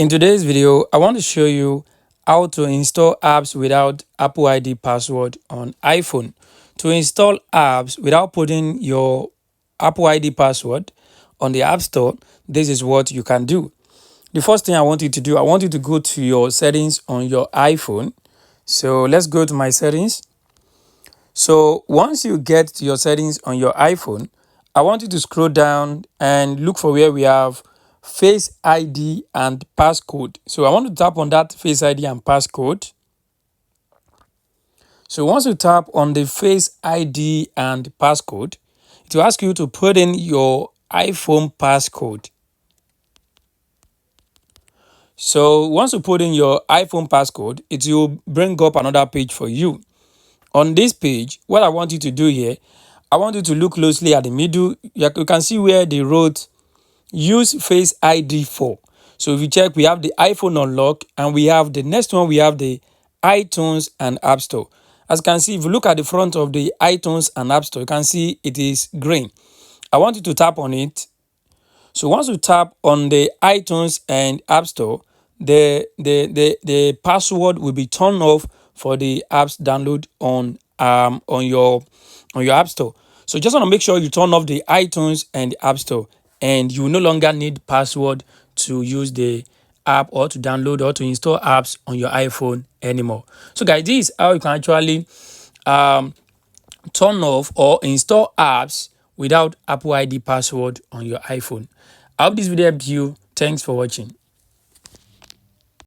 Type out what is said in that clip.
In today's video, I want to show you how to install apps without Apple ID password on iPhone. To install apps without putting your Apple ID password on the App Store, this is what you can do. The first thing I want you to do, I want you to go to your settings on your iPhone. So let's go to my settings. So once you get to your settings on your iPhone, I want you to scroll down and look for where we have Face ID and passcode. So I want to tap on that Face ID and passcode. So once you tap on the Face ID and passcode, it will ask you to put in your iPhone passcode. So once you put in your iPhone passcode, it will bring up another page for you. On this page, what I want you to do here, I want you to look closely at the middle. You can see where they wrote use Face ID for. So if you check, we have the iPhone unlock and we have the next one, we have the iTunes and App Store. As you can see, if you look at the front of the iTunes and App Store, you can see it is green. I want you to tap on it. So once you tap on the iTunes and App Store, the password will be turned off for the apps download on your App Store. So just want to make sure you turn off the iTunes and the App Store, and you will no longer need password to use the app or to download or to install apps on your iPhone anymore. So guys, this is how you can actually turn off or install apps without Apple ID password on your iPhone. I hope this video helped you. Thanks for watching.